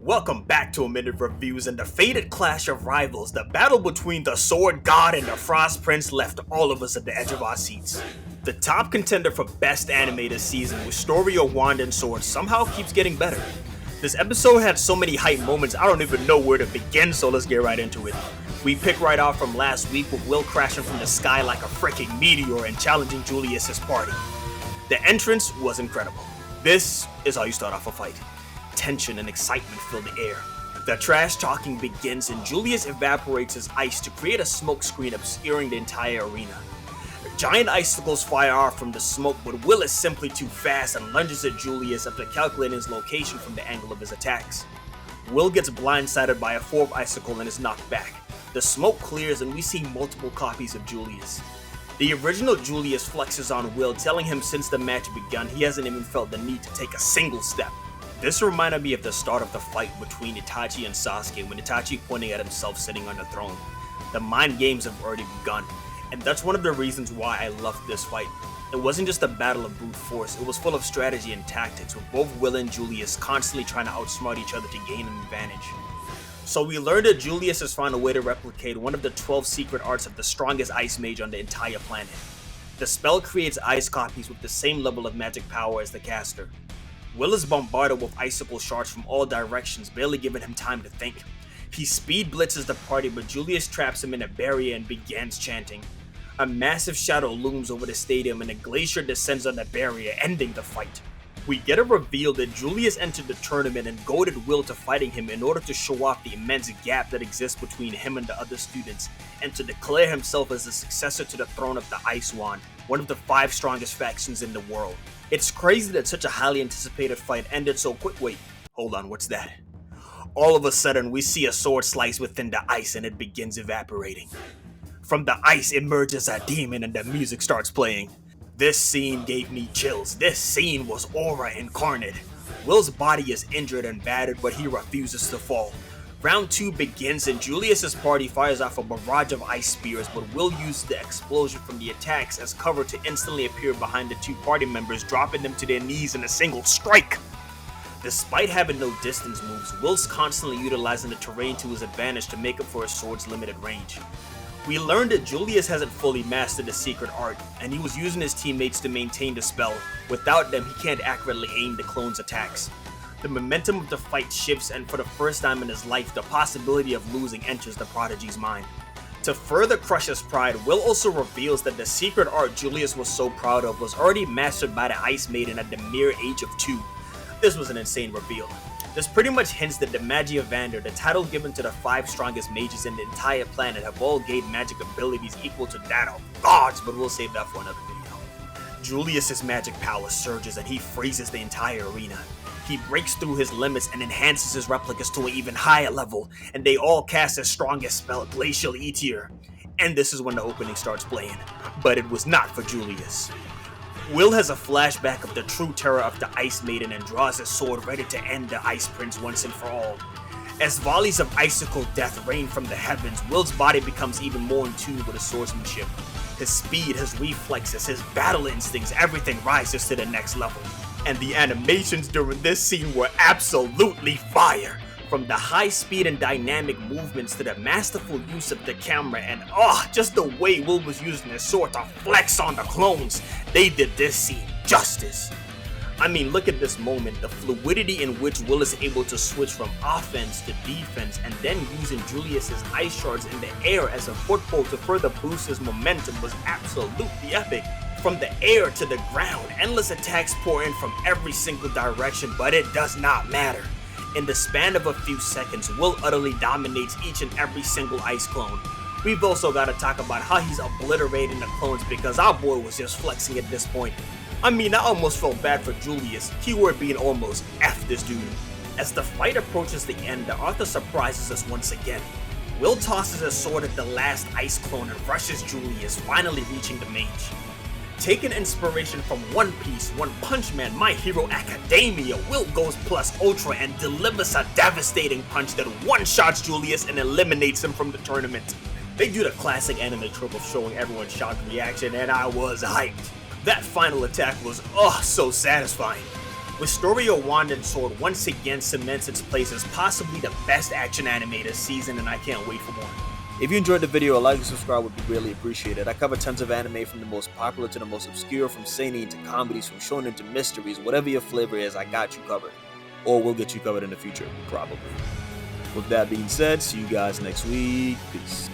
Welcome back to A Minute Reviews, and the fated clash of rivals, the battle between the Sword God and the Frost Prince left all of us at the edge of our seats. The top contender for Best Anime this season, with story of Wand and Sword, somehow keeps getting better. This episode had so many hype moments I don't even know where to begin, so let's get right into it. We pick right off from last week with Will crashing from the sky like a freaking meteor and challenging Julius's party. The entrance was incredible. This is how you start off a fight. Tension and excitement fill the air. The trash talking begins and Julius evaporates his ice to create a smoke screen obscuring the entire arena. Giant icicles fire off from the smoke, but Will is simply too fast and lunges at Julius after calculating his location from the angle of his attacks. Will gets blindsided by a fourth icicle and is knocked back. The smoke clears and we see multiple copies of Julius. The original Julius flexes on Will, telling him since the match begun he hasn't even felt the need to take a single step. This reminded me of the start of the fight between Itachi and Sasuke when Itachi pointing at himself sitting on the throne. The mind games have already begun, and that's one of the reasons why I loved this fight. It wasn't just a battle of brute force, it was full of strategy and tactics, with both Will and Julius constantly trying to outsmart each other to gain an advantage. So we learned that Julius has found a way to replicate one of the 12 secret arts of the strongest ice mage on the entire planet. The spell creates ice copies with the same level of magic power as the caster. Will is bombarded with icicle shards from all directions, barely giving him time to think. He speed blitzes the party, but Julius traps him in a barrier and begins chanting. A massive shadow looms over the stadium and a glacier descends on the barrier, ending the fight. We get a reveal that Julius entered the tournament and goaded Will to fighting him in order to show off the immense gap that exists between him and the other students, and to declare himself as the successor to the throne of the Ice Wand, one of the 5 strongest factions in the world. It's crazy that such a highly anticipated fight ended so quick. Wait, hold on, what's that? All of a sudden, we see a sword slice within the ice and it begins evaporating. From the ice emerges a demon and the music starts playing. This scene gave me chills. This scene was Aura incarnate. Will's body is injured and battered, but he refuses to fall. Round 2 begins and Julius's party fires off a barrage of ice spears, but Will uses the explosion from the attacks as cover to instantly appear behind the 2 party members, dropping them to their knees in a single strike. Despite having no distance moves, Will's constantly utilizing the terrain to his advantage to make up for his sword's limited range. We learned that Julius hasn't fully mastered the secret art, and he was using his teammates to maintain the spell. Without them, he can't accurately aim the clone's attacks. The momentum of the fight shifts, and for the first time in his life, the possibility of losing enters the prodigy's mind. To further crush his pride, Will also reveals that the secret art Julius was so proud of was already mastered by the Ice Maiden at the mere age of 2. This was an insane reveal. This pretty much hints that the Magiavander, the title given to the 5 strongest mages in the entire planet, have all gained magic abilities equal to that of gods, but we'll save that for another video. Julius's magic power surges and he freezes the entire arena. He breaks through his limits and enhances his replicas to an even higher level, and they all cast his strongest spell, Glacial Eteor. And this is when the opening starts playing, but it was not for Julius. Will has a flashback of the true terror of the Ice Maiden and draws his sword ready to end the Ice Prince once and for all. As volleys of icicle death rain from the heavens, Will's body becomes even more in tune with his swordsmanship. His speed, his reflexes, his battle instincts, everything rises to the next level. And the animations during this scene were absolutely fire. From the high speed and dynamic movements to the masterful use of the camera and just the way Will was using his sword to flex on the clones, they did this scene justice. I mean, look at this moment, the fluidity in which Will is able to switch from offense to defense and then using Julius's ice shards in the air as a foothold to further boost his momentum was absolutely epic. From the air to the ground, endless attacks pour in from every single direction, but it does not matter. In the span of a few seconds, Will utterly dominates each and every single ice clone. We've also got to talk about how he's obliterating the clones because our boy was just flexing at this point. I mean, I almost felt bad for Julius, keyword being almost F this dude. As the fight approaches the end, the author surprises us once again. Will tosses his sword at the last ice clone and rushes Julius, finally reaching the mage. Taking inspiration from One Piece, One Punch Man, My Hero Academia, Will goes plus ultra and delivers a devastating punch that one-shots Julius and eliminates him from the tournament. They do the classic anime trope of showing everyone's shocked reaction, and I was hyped. That final attack was so satisfying. with story of Wand and Sword once again cements its place as possibly the best action anime this season, and I can't wait for more. If you enjoyed the video, a like and subscribe would be greatly appreciated. I cover tons of anime from the most popular to the most obscure, from seinen to comedies, from shonen to mysteries. Whatever your flavor is, I got you covered. Or we'll get you covered in the future, probably. With that being said, see you guys next week. Peace.